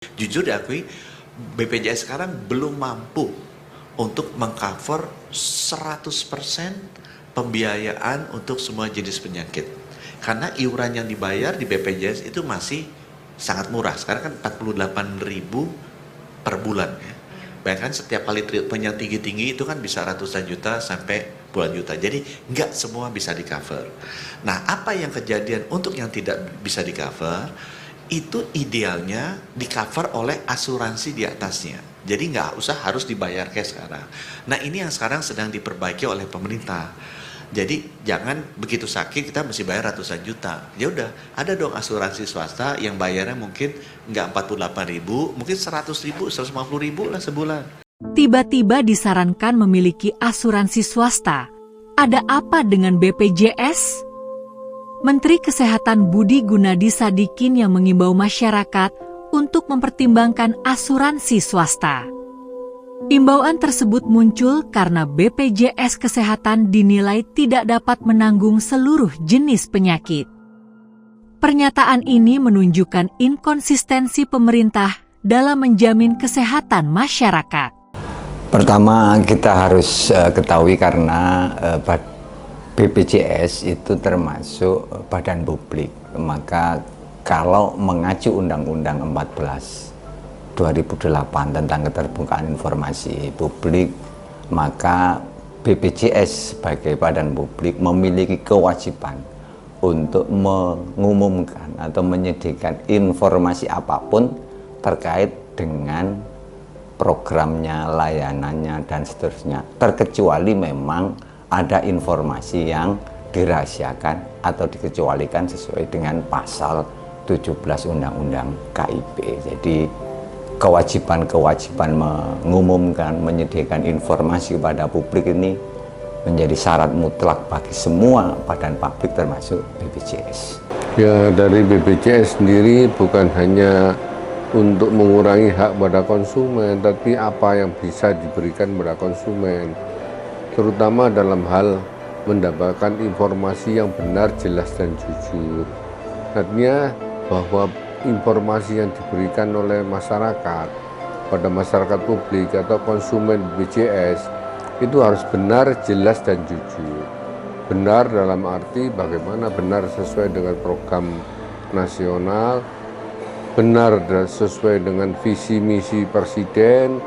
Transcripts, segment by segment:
Jujur diakui, BPJS sekarang belum mampu untuk mengcover 100% pembiayaan untuk semua jenis penyakit. Karena iuran yang dibayar di BPJS itu masih sangat murah. Sekarang kan 48.000 per bulan ya. Bayangkan setiap kali treatment yang tinggi-tinggi itu kan bisa ratusan juta sampai puluhan juta. Jadi nggak semua bisa di cover. Nah, apa yang kejadian untuk yang tidak bisa di cover, itu idealnya di cover oleh asuransi di atasnya. Jadi nggak usah harus dibayar cash sekarang. Nah, ini yang sekarang sedang diperbaiki oleh pemerintah. Jadi jangan begitu sakit kita mesti bayar ratusan juta. Ya udah, ada dong asuransi swasta yang bayarnya mungkin nggak 48.000, mungkin 100.000, 150.000 lah sebulan. Tiba-tiba disarankan memiliki asuransi swasta. Ada apa dengan BPJS? Menteri Kesehatan Budi Gunadi Sadikin yang mengimbau masyarakat untuk mempertimbangkan asuransi swasta. Imbauan tersebut muncul karena BPJS Kesehatan dinilai tidak dapat menanggung seluruh jenis penyakit. Pernyataan ini menunjukkan inkonsistensi pemerintah dalam menjamin kesehatan masyarakat. Pertama, kita harus ketahui karena BPJS itu termasuk badan publik. Maka kalau mengacu Undang-Undang 14 2008 tentang keterbukaan informasi publik, maka BPJS sebagai badan publik memiliki kewajiban untuk mengumumkan atau menyediakan informasi apapun terkait dengan programnya, layanannya, dan seterusnya, terkecuali memang ada informasi yang dirahasiakan atau dikecualikan sesuai dengan pasal 17 Undang-Undang KIP. Jadi kewajiban-kewajiban mengumumkan, menyediakan informasi kepada publik ini menjadi syarat mutlak bagi semua badan publik termasuk BPJS. Ya, dari BPJS sendiri bukan hanya untuk mengurangi hak pada konsumen, tapi apa yang bisa diberikan pada konsumen, terutama dalam hal mendapatkan informasi yang benar, jelas, dan jujur. Artinya bahwa informasi yang diberikan oleh masyarakat pada masyarakat publik atau konsumen BPJS itu harus benar, jelas, dan jujur. Benar dalam arti bagaimana benar sesuai dengan program nasional, benar dan sesuai dengan visi misi presiden,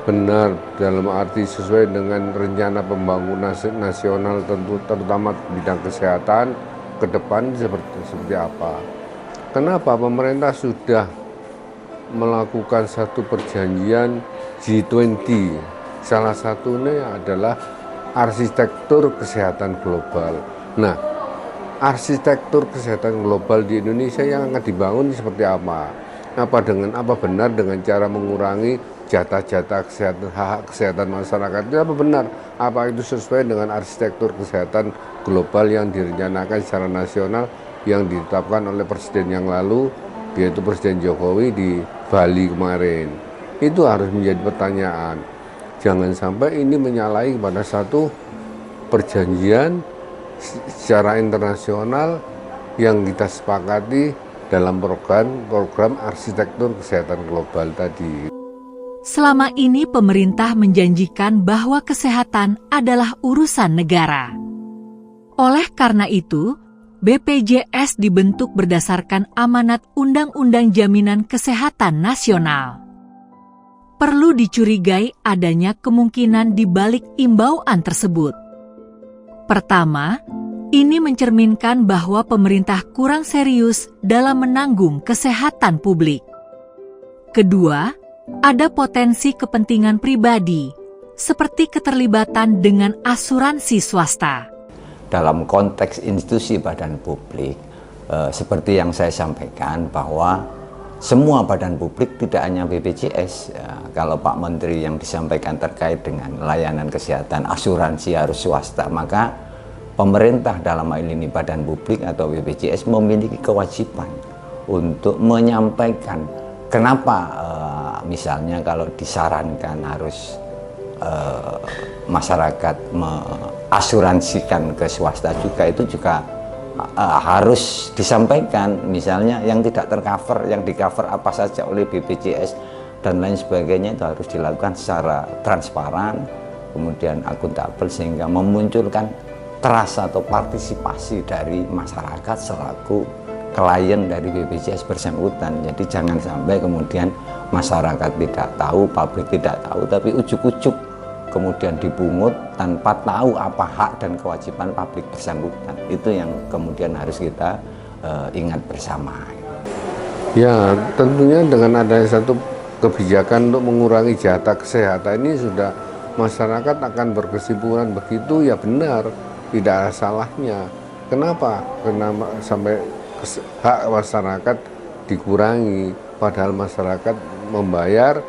benar dalam arti sesuai dengan rencana pembangunan nasional tentu terutama bidang kesehatan ke depan seperti apa. Kenapa pemerintah sudah melakukan satu perjanjian G20, salah satunya adalah arsitektur kesehatan global. Nah, arsitektur kesehatan global di Indonesia yang akan dibangun seperti apa? Apa benar dengan cara mengurangi jatah-jatah kesehatan, hak kesehatan masyarakat itu apa benar? Apa itu sesuai dengan arsitektur kesehatan global yang direncanakan secara nasional yang ditetapkan oleh presiden yang lalu, yaitu Presiden Jokowi di Bali kemarin? Itu harus menjadi pertanyaan. Jangan sampai ini menyalahi pada satu perjanjian secara internasional yang kita sepakati dalam program arsitektur kesehatan global tadi. Selama ini pemerintah menjanjikan bahwa kesehatan adalah urusan negara. Oleh karena itu, BPJS dibentuk berdasarkan amanat Undang-Undang Jaminan Kesehatan Nasional. Perlu dicurigai adanya kemungkinan di balik imbauan tersebut. Pertama, ini mencerminkan bahwa pemerintah kurang serius dalam menanggung kesehatan publik. Kedua, ada potensi kepentingan pribadi, seperti keterlibatan dengan asuransi swasta. Dalam konteks institusi badan publik, seperti yang saya sampaikan bahwa semua badan publik tidak hanya BPJS. Kalau Pak Menteri yang disampaikan terkait dengan layanan kesehatan asuransi harus swasta, maka pemerintah dalam hal ini badan publik atau BPJS memiliki kewajiban untuk menyampaikan kenapa misalnya kalau disarankan harus masyarakat asuransikan ke swasta juga, itu juga harus disampaikan, misalnya yang tidak tercover, yang di cover apa saja oleh BPJS dan lain sebagainya, itu harus dilakukan secara transparan, kemudian akuntabel, sehingga memunculkan trust atau partisipasi dari masyarakat selaku klien dari BPJS bersangkutan. Jadi jangan sampai kemudian masyarakat tidak tahu, publik tidak tahu, tapi ujuk-ujuk kemudian dipungut tanpa tahu apa hak dan kewajiban publik bersangkutan. Itu yang kemudian harus kita ingat bersama. Ya, tentunya dengan adanya satu kebijakan untuk mengurangi jatah kesehatan ini, sudah masyarakat akan berkesimpulan begitu, ya benar, tidak ada salahnya. Kenapa? Karena sampai hak masyarakat dikurangi, padahal masyarakat membayar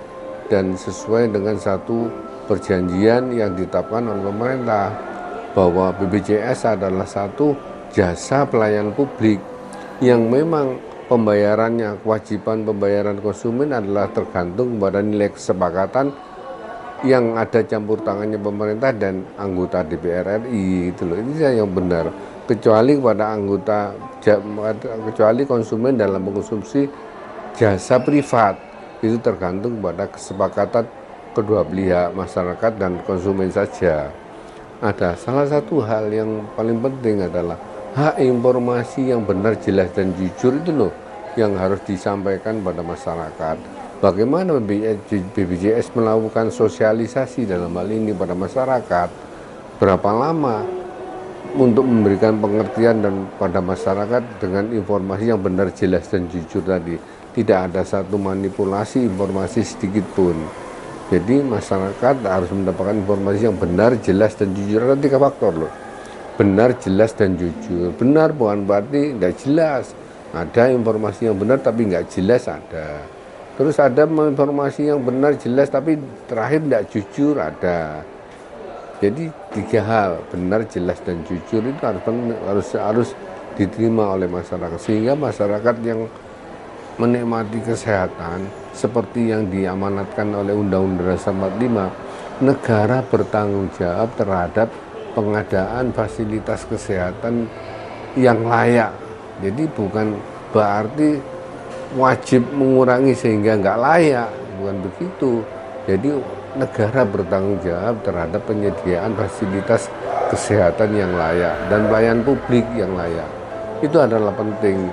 dan sesuai dengan satu perjanjian yang ditetapkan oleh pemerintah bahwa BPJS adalah satu jasa pelayanan publik yang memang pembayarannya, kewajiban pembayaran konsumen adalah tergantung pada nilai kesepakatan yang ada campur tangannya pemerintah dan anggota DPR RI. Itu loh, ini yang benar. Kecuali pada kecuali konsumen dalam mengkonsumsi jasa privat, itu tergantung pada kesepakatan kedua pihak, masyarakat dan konsumen saja. Ada salah satu hal yang paling penting adalah hak informasi yang benar, jelas dan jujur, itu loh yang harus disampaikan pada masyarakat. Bagaimana BPJS melakukan sosialisasi dalam hal ini pada masyarakat, berapa lama untuk memberikan pengertian dan pada masyarakat dengan informasi yang benar, jelas dan jujur tadi. Tidak ada satu manipulasi informasi sedikit pun. Jadi masyarakat harus mendapatkan informasi yang benar, jelas dan jujur. Ada 3 faktor loh. Benar, jelas dan jujur. Benar bukan berarti tidak jelas. Ada informasi yang benar tapi nggak jelas, ada. Terus ada informasi yang benar, jelas tapi terakhir tidak jujur, ada. Jadi 3 hal, benar, jelas dan jujur, itu harus diterima oleh masyarakat, sehingga masyarakat yang menikmati kesehatan seperti yang diamanatkan oleh Undang-Undang Dasar 45, negara bertanggung jawab terhadap pengadaan fasilitas kesehatan yang layak. Jadi bukan berarti wajib mengurangi sehingga nggak layak, bukan begitu. Jadi negara bertanggung jawab terhadap penyediaan fasilitas kesehatan yang layak dan pelayanan publik yang layak. Itu adalah penting.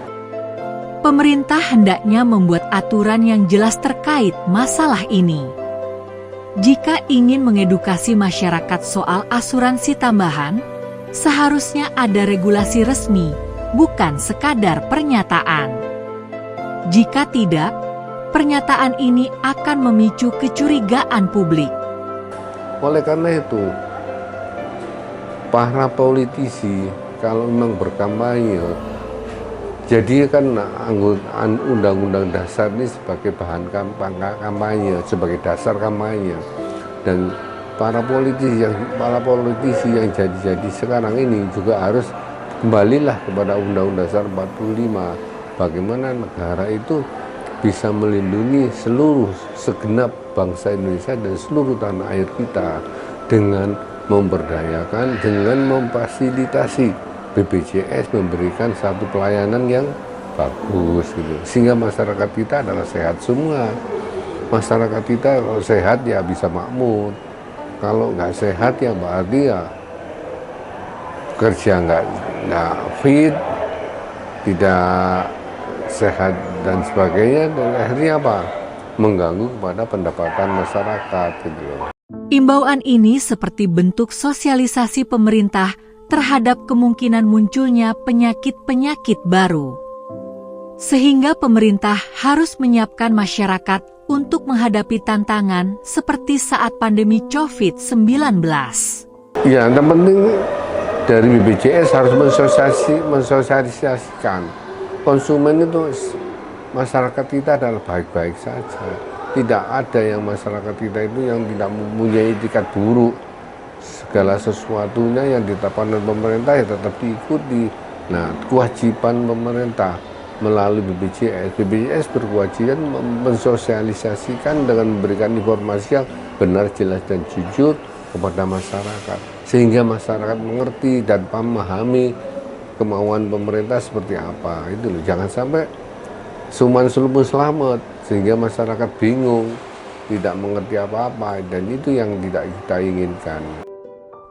Pemerintah hendaknya membuat aturan yang jelas terkait masalah ini. Jika ingin mengedukasi masyarakat soal asuransi tambahan, seharusnya ada regulasi resmi, bukan sekadar pernyataan. Jika tidak, pernyataan ini akan memicu kecurigaan publik. Oleh karena itu, para politisi kalau memang berkampanye, jadikan Undang-Undang Dasar ini sebagai bahan kampanye, sebagai dasar kampanye. Dan para politisi yang jadi sekarang ini juga harus kembalilah kepada Undang-Undang Dasar 45. Bagaimana negara itu bisa melindungi segenap bangsa Indonesia dan seluruh tanah air kita dengan memberdayakan, dengan memfasilitasi BPJS memberikan satu pelayanan yang bagus gitu. Sehingga masyarakat kita adalah sehat semua. Masyarakat kita kalau sehat ya bisa makmur. Kalau nggak sehat ya berarti ya kerja nggak fit, tidak sehat dan sebagainya, dan akhirnya apa? Mengganggu kepada pendapatan masyarakat gitu loh. Imbauan ini seperti bentuk sosialisasi pemerintah terhadap kemungkinan munculnya penyakit-penyakit baru. Sehingga pemerintah harus menyiapkan masyarakat untuk menghadapi tantangan seperti saat pandemi COVID-19. Ya, yang penting dari BPJS harus mensosialisasikan. Konsumen itu, masyarakat kita adalah baik-baik saja. Tidak ada yang masyarakat kita itu yang tidak mempunyai etikat buruk. Segala sesuatunya yang ditetapkan oleh pemerintah ya tetap diikuti. Nah, kewajiban pemerintah melalui BPJS berkewajiban mensosialisasikan dengan memberikan informasi yang benar, jelas dan jujur kepada masyarakat, sehingga masyarakat mengerti dan memahami kemauan pemerintah seperti apa. Itu loh, jangan sampai suman sulupun selamat sehingga masyarakat bingung, tidak mengerti apa-apa, dan itu yang tidak kita inginkan.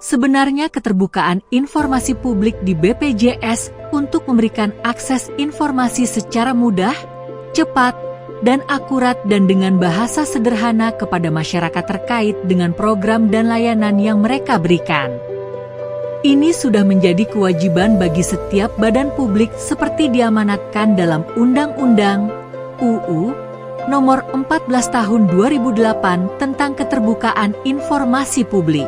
Sebenarnya keterbukaan informasi publik di BPJS untuk memberikan akses informasi secara mudah, cepat, dan akurat dan dengan bahasa sederhana kepada masyarakat terkait dengan program dan layanan yang mereka berikan. Ini sudah menjadi kewajiban bagi setiap badan publik seperti diamanatkan dalam Undang-Undang UU Nomor 14 Tahun 2008 tentang Keterbukaan Informasi Publik.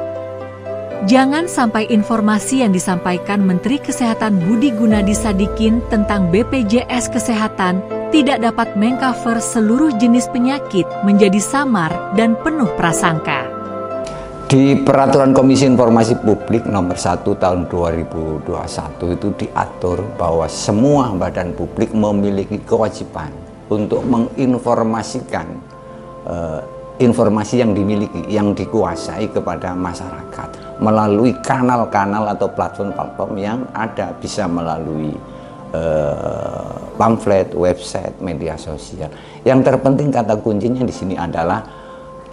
Jangan sampai informasi yang disampaikan Menteri Kesehatan Budi Gunadi Sadikin tentang BPJS Kesehatan tidak dapat mengcover seluruh jenis penyakit menjadi samar dan penuh prasangka. Di Peraturan Komisi Informasi Publik Nomor 1 Tahun 2021 itu diatur bahwa semua badan publik memiliki kewajiban untuk menginformasikan informasi yang dimiliki, yang dikuasai kepada masyarakat melalui kanal-kanal atau platform-platform yang ada, bisa melalui pamflet, website, media sosial. Yang terpenting kata kuncinya di sini adalah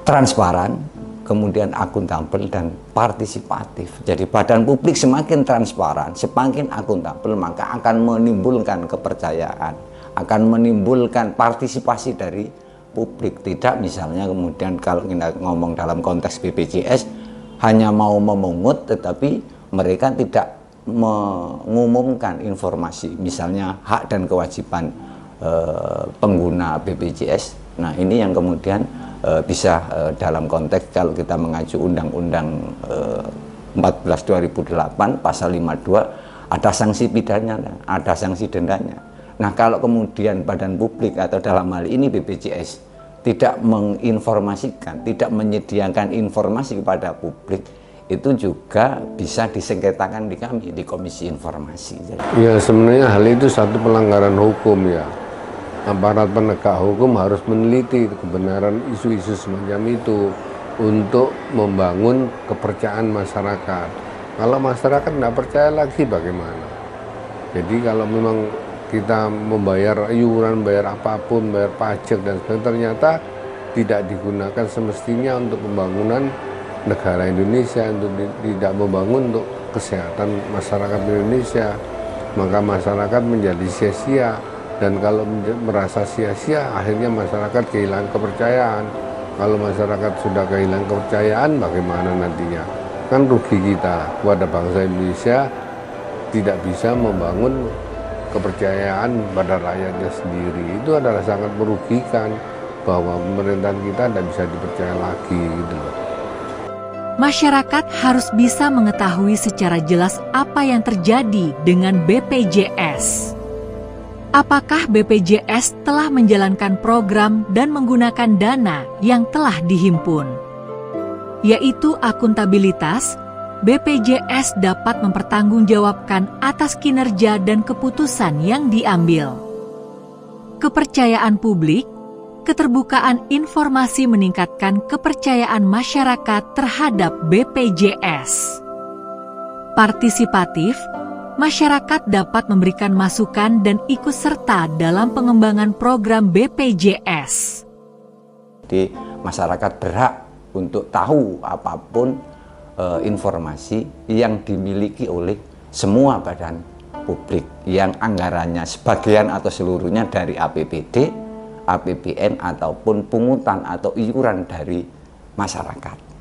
transparan, kemudian akuntabel dan partisipatif. Jadi badan publik semakin transparan, semakin akuntabel, maka akan menimbulkan kepercayaan, akan menimbulkan partisipasi dari publik. Tidak misalnya kemudian kalau kita ngomong dalam konteks BPJS hanya mau memungut tetapi mereka tidak mengumumkan informasi, misalnya hak dan kewajiban pengguna BPJS. Nah ini yang kemudian bisa dalam konteks kalau kita mengacu Undang-Undang 14 2008 pasal 52 ada sanksi pidananya, ada sanksi dendanya. Nah kalau kemudian badan publik atau dalam hal ini BPJS tidak menginformasikan, tidak menyediakan informasi kepada publik, itu juga bisa disengketakan di kami, di Komisi Informasi. Ya sebenarnya hal itu satu pelanggaran hukum ya. Aparat penegak hukum harus meneliti kebenaran isu-isu semacam itu untuk membangun kepercayaan masyarakat. Kalau masyarakat tidak percaya lagi bagaimana? Jadi kalau memang kita membayar iuran, bayar apapun, bayar pajak dan sebagainya, ternyata tidak digunakan semestinya untuk pembangunan negara Indonesia, untuk tidak membangun untuk kesehatan masyarakat Indonesia, maka masyarakat menjadi sia-sia. Dan kalau merasa sia-sia, akhirnya masyarakat kehilangan kepercayaan. Kalau masyarakat sudah kehilangan kepercayaan, bagaimana nantinya? Kan rugi kita kepada bangsa Indonesia, tidak bisa membangun kepercayaan pada rakyatnya sendiri. Itu adalah sangat merugikan, bahwa pemerintahan kita tidak bisa dipercaya lagi gitu loh. Masyarakat harus bisa mengetahui secara jelas apa yang terjadi dengan BPJS. Apakah BPJS telah menjalankan program dan menggunakan dana yang telah dihimpun? Yaitu akuntabilitas, BPJS dapat mempertanggungjawabkan atas kinerja dan keputusan yang diambil. Kepercayaan publik, keterbukaan informasi meningkatkan kepercayaan masyarakat terhadap BPJS. Partisipatif, masyarakat dapat memberikan masukan dan ikut serta dalam pengembangan program BPJS. Jadi masyarakat berhak untuk tahu apapun informasi yang dimiliki oleh semua badan publik yang anggarannya sebagian atau seluruhnya dari APBD, APBN ataupun pungutan atau iuran dari masyarakat.